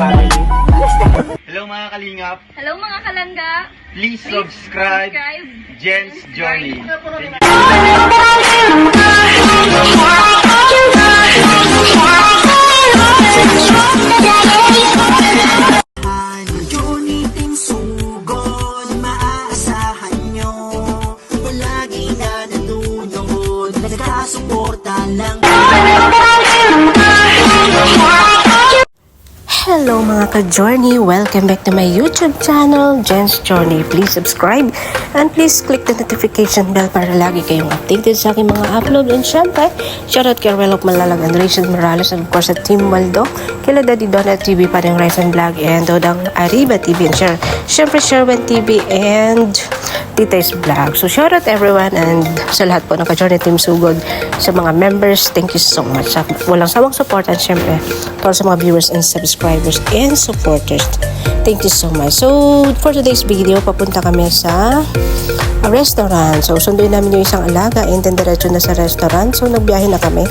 family. Hello mga kalingap. Hello mga kalangga. Please subscribe Jen's Journey. Uniting sugod, maaasahan nyo. Palagi na nandunod, nagkasuporta lang. Hello mga ka-journey! Welcome back to my YouTube channel, Jen's Journey. Please subscribe and please click the notification bell para lagi kayong updated sa aking mga upload. And syempre, shoutout kay Relok Malalag and Rachel Morales and of course at Team Waldo, kila Daddy Donut TV, Padang Rice and Vlog, and Dodang Arriba TV, and syempre Sherwin TV and Tita's Vlog. So shoutout everyone and sa lahat po ng ka-journey Team Sugod, sa mga members, thank you so much. Sa walang sawang support and syempre para sa mga viewers and subscribers and supporters. Thank you so much. So, for today's video, papunta kami sa restaurant. So, sunduin namin yung isang alaga and then diretso na sa restaurant. So, nagbiyahe na kami.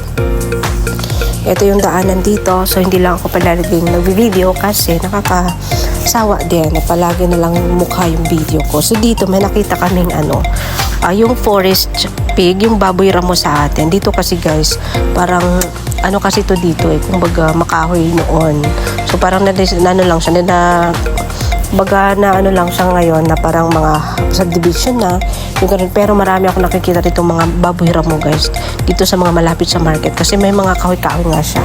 Ito yung daanan dito. So, hindi lang ako palaging nag-video kasi nakakasawa din na palagi na lang mukha yung video ko. So, dito may nakita kaming yung forest pig, yung baboy ramo sa atin. Dito kasi guys, parang kasi to dito kumbaga makahoy noon. So parang lang siya lang siya ngayon na parang mga subdivision na yung ganun. Pero marami ako nakikita dito mga baboy ramo guys dito sa mga malapit sa market kasi may mga kahoy-kahoy nga siya.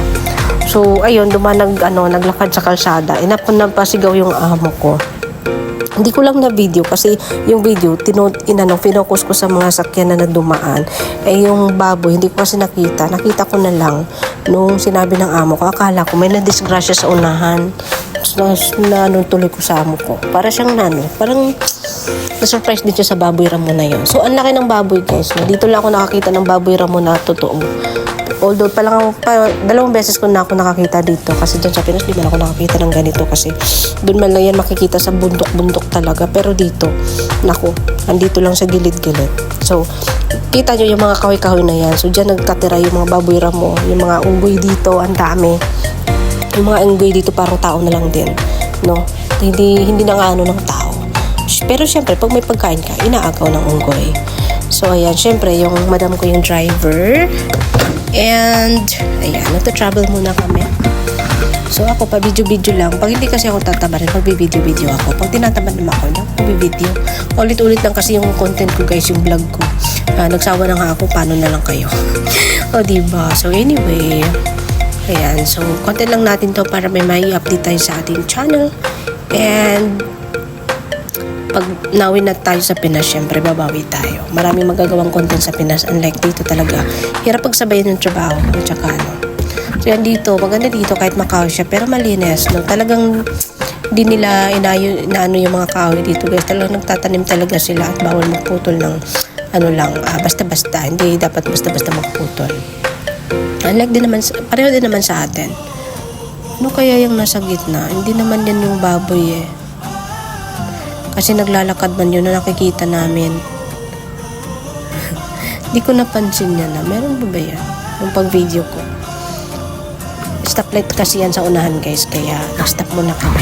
So ayun, naglakad sa kalsada, napasigaw yung amo ko. Hindi ko lang na video kasi yung video finokus ko sa mga sakyan na nagdumaan. Yung baboy hindi ko kasi nakita ko na lang nung sinabi ng amo ko. Akala ko may nadisgrasya sa unahan. Tuloy ko sa amo ko. Para siyang parang na-surprise din siya sa baboy ramo na yun. So ang laki ng baboy guys, dito lang ako nakakita ng baboy ramo na totoo. Although dalawang beses ko na ako nakakita dito kasi doon sa Pinas di man ako nakakita ng ganito kasi doon man lang yan makikita sa bundok-bundok talaga, pero dito andito lang sa gilid-gilid. So kita nyo yung mga kahoy-kahoy na yan. So dyan nagtatira yung mga baboy ramo, yung mga unggoy dito, ang dami. Yung mga unggoy dito parang tao na lang din, no? Hindi na nga ng tao. Pero syempre pag may pagkain ka, inaagaw ng unggoy. So ayan, syempre yung madam ko yung driver. And, ayan, nagta-travel muna kami. So, ako pa video-video lang. Pag hindi kasi ako tatabarin, pag-video-video ako. Pag tinatamad naman ako, pag-video. Ulit-ulit lang kasi yung content ko, guys, yung vlog ko. Nagsawa na nga ako, paano na lang kayo. O, diba? So, anyway, ayan. So, content lang natin to para may update tayo sa ating channel. And, pag nawin na tayo sa Pinas, syempre babawi tayo. Maraming magagawang content sa Pinas, unlike dito talaga. Hirap pagsabayin ng trabaho at saka So yan dito, maganda dito kahit makahoy siya, pero malinis. No? Talagang hindi nila inaano yung mga kahoy dito guys. Talagang nagtatanim talaga sila at bawal magputol ng basta-basta. Hindi dapat basta-basta magputol. Unlike pareho din naman sa atin. Ano kaya yung nasa gitna? Hindi naman yan yung baboy kasi naglalakad man yun na nakikita namin. Hindi ko napansin yan na. Meron ba yan? Yung pag-video ko. Stoplight kasi yan sa unahan guys. Kaya nag-stop muna kami.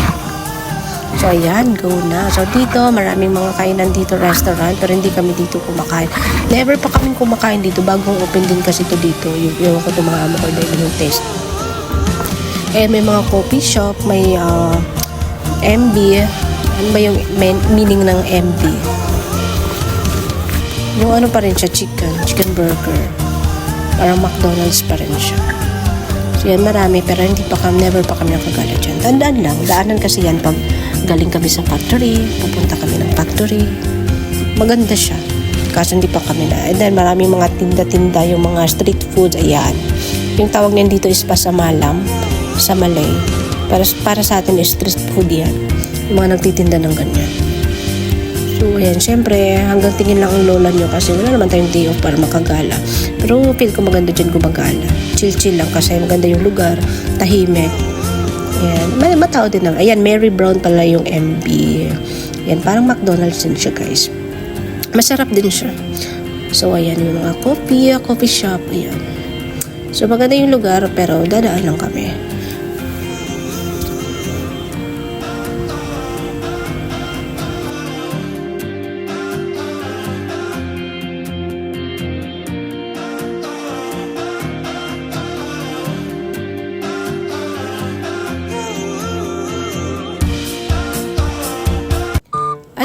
So ayan, go na. So dito, maraming mga kainan dito, restaurant. Pero hindi kami dito kumakain. Never pa kami kumakain dito. Bagong open din kasi ito dito. Yung ko mga amo ko dahil yung taste. May mga coffee shop. May MB. Ano ba yung meaning ng MB? Yung pa rin siya, chicken burger. Parang McDonald's pa rin siya. So yan, marami, pero never pa kami nakagala dyan. Tandaan lang, daanan kasi yan pag galing kami sa factory, pupunta kami ng factory. Maganda siya. Kaso hindi pa kami na. And then maraming mga tinda-tinda, yung mga street foods, ayan. Yung tawag niyan dito is pasamalam, sa Malay. Para sa atin is street food yan. Yung mga nagtitinda ng ganyan. So, ayan, syempre, hanggang tingin lang ang lola nyo kasi wala naman tayong day off para makagala. Pero feel ko maganda dyan gumagala. Chill-chill lang kasi maganda yung lugar, tahimik. Ayan, matao din lang. Ayan, Mary Brown pala yung MB. Ayan, parang McDonald's din siya, guys. Masarap din siya. So, ayan yung mga coffee shop, ayan. So, maganda yung lugar, pero dadaan lang kami.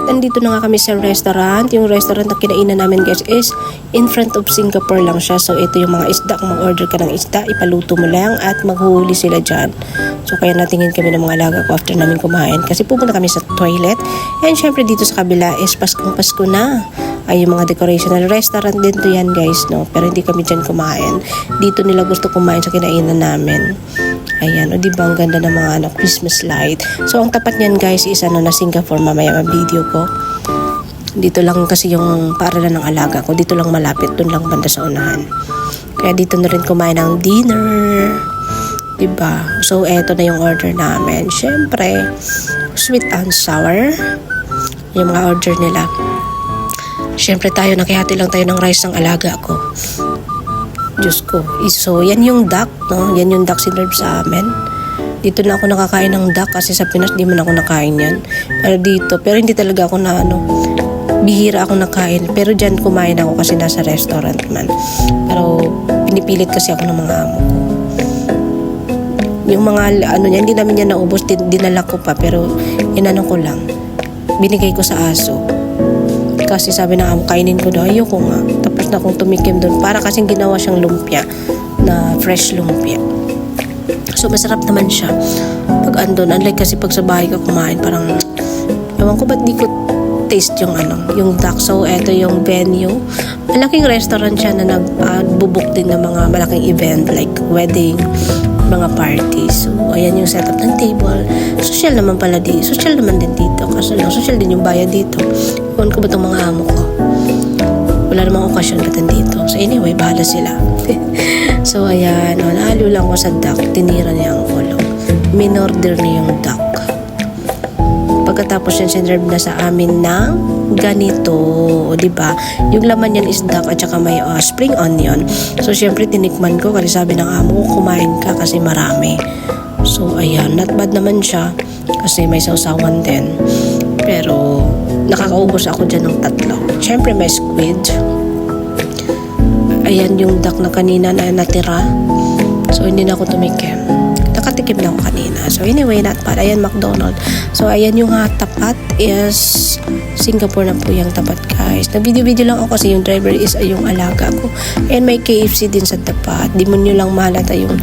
andito na nga kami sa restaurant. Yung restaurant na kinainan namin guys is in front of Singapore lang siya. So ito yung mga isda. Kung mag-order ka ng isda, ipaluto mo lang at maghuhuli sila dyan. So kaya natingin kami ng mga alaga ko after namin kumain. Kasi pupunta kami sa toilet. And syempre dito sa kabila is Pasko na. Ay yung mga decorational restaurant din to yan guys, no? Pero hindi kami dyan kumain. Dito nila gusto kumain sa kinainan namin. Ayan, o diba ang ganda ng mga Christmas light. So ang tapat niyan guys is na Singapore, mamaya ma-video ko. Dito lang kasi yung paaralan ng alaga ko. Dito lang malapit, dun lang banda sa unahan. Kaya dito na rin kumain ng dinner. Diba? So eto na yung order namin. Syempre, sweet and sour. Yung mga order nila. Syempre tayo, nakihati lang tayo ng rice ng alaga ko. Diyos ko. So, yan yung duck, no? Yan yung duck sinerve sa amin. Dito na ako nakakain ng duck kasi sa Pinas di man ako nakain yan. Pero hindi talaga ako na, bihira ako nakain. Pero dyan kumain ako kasi nasa restaurant man. Pero, pinipilit kasi ako ng mga amo ko. Yung mga, hindi namin yan naubos, dinala ko pa. Pero, ko lang. Binigay ko sa aso. Kasi sabi na amo, kainin ko daw, ayoko nga. Tapos na akong tumikim doon. Para kasing ginawa siyang lumpia, na fresh lumpia. So, masarap naman siya. Pag andun, unlike kasi pag sa bahay ka kumain, parang, ewan ko ba't di ko taste yung duck. So, eto yung venue. Malaking restaurant siya na nagbubuk din ng mga malaking event like wedding, mga parties. So, ayan yung setup ng table. Social naman pala social naman din dito. Kaso lang, social din yung bayad dito. Iwan ko ba itong mga amo ko? Wala namang okasyon ba dito. So, anyway, bahala sila. So, ayan. Nahalo lang ko sa duck. Tinira niya ang ulo. Minorder niya yung duck. Pagkatapos yan, sinerve na sa amin ng ganito, o diba? Yung laman yan is duck at saka may spring onion. So, syempre, tinikman ko kasi sabi ng amo ko, kumain ka kasi marami. So, ayan. Not bad naman siya kasi may sausawan din. Pero, nakakaubos ako dyan ng 3. Syempre, may squid. Ayan yung duck na kanina na natira. So, hindi na ako tumikim. Nakatikim na ako kanina. So, anyway, not bad. Ayan, McDonald's. So, ayan yung tapat is Singapore na po yung tapat, guys. Nag-video-video lang ako kasi yung driver is yung alaga ko. And may KFC din sa tapat. Di mo nyo lang mahalata yung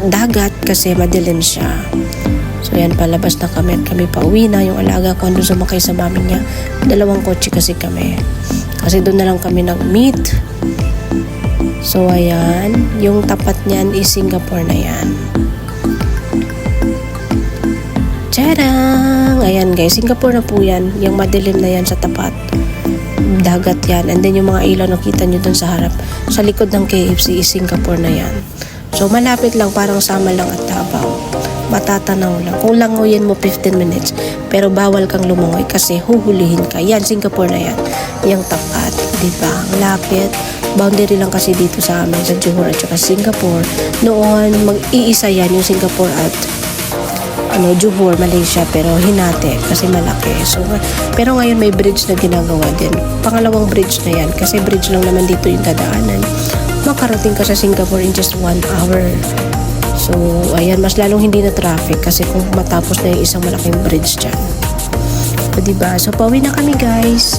dagat kasi madilim siya. So, ayan, palabas na kami. Kami pa uwi na. Yung alaga ko andun sumakay sa mami niya. 2 kotse kasi kami. Kasi doon na lang kami nag-meet. So, ayan. Yung tapat niyan is Singapore na yan. Tadang! Ayan guys, Singapore na po yan. Yung madilim na yan sa tapat. Dagat yan. And then yung mga ilaw nakita nyo dun sa harap. Sa likod ng KFC is Singapore na yan. So malapit lang, parang sama lang at Davao. Matatanaw lang. Kung langoyin mo 15 minutes, pero bawal kang lumangoy kasi huhulihin ka. Yan, Singapore na yan. Yung tapat. Diba? Ang lapit. Boundary lang kasi dito sa amin, sa Johor at saka Singapore. Noon, mag-iisa yan yung Singapore at Johor, Malaysia, pero hinati kasi malaki. So, pero ngayon may bridge na ginagawa din. Pangalawang bridge na yan kasi bridge lang naman dito yung dadaanan. Makarating ka sa Singapore in just 1 hour. So, ayan, mas lalong hindi na traffic kasi kung matapos na yung isang malaking bridge dyan. So, diba? So, pauwi na kami, guys.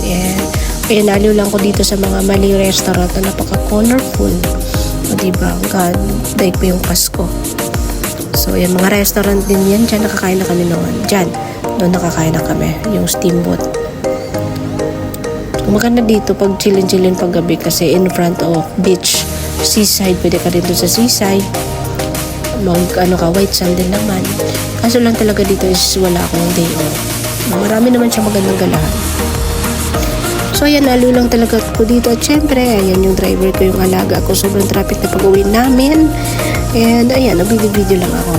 Ayan, naliw lang ko dito sa mga mali restaurant na napaka-colorful. So, diba? God, daig pa yung Pasko. So, yan, mga restaurant din yan. Diyan nakakain na kami noon. Doon nakakain na kami. Yung steamboat. Maganda dito pag chillin-chillin pag gabi kasi in front of beach, seaside. Pwede ka rin doon sa seaside. White sand din naman. Kaso lang talaga dito is wala akong day off. Marami naman siya magandang galahan. So, ayan, nalo lang talaga ko dito. At syempre, ayan yung driver ko, yung alaga ko. Sobrang traffic na pag-uwi namin. And, ayan, nag-video lang ako.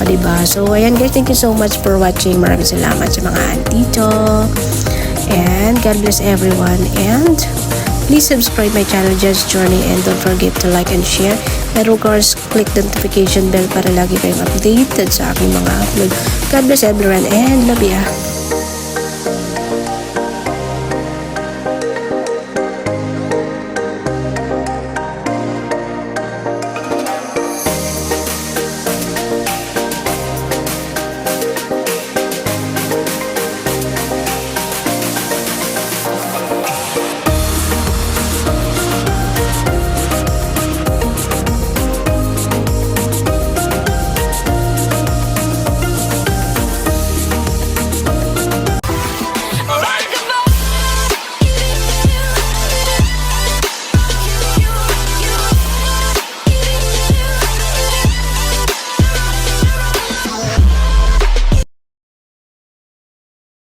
Diba? So, ayan guys, thank you so much for watching. Maraming salamat sa mga andito. And, God bless everyone. And, please subscribe my channel, Jen's Journey. And don't forget to like and share. And of course, click the notification bell para lagi kayong updated sa aking mga upload. God bless everyone and love ya.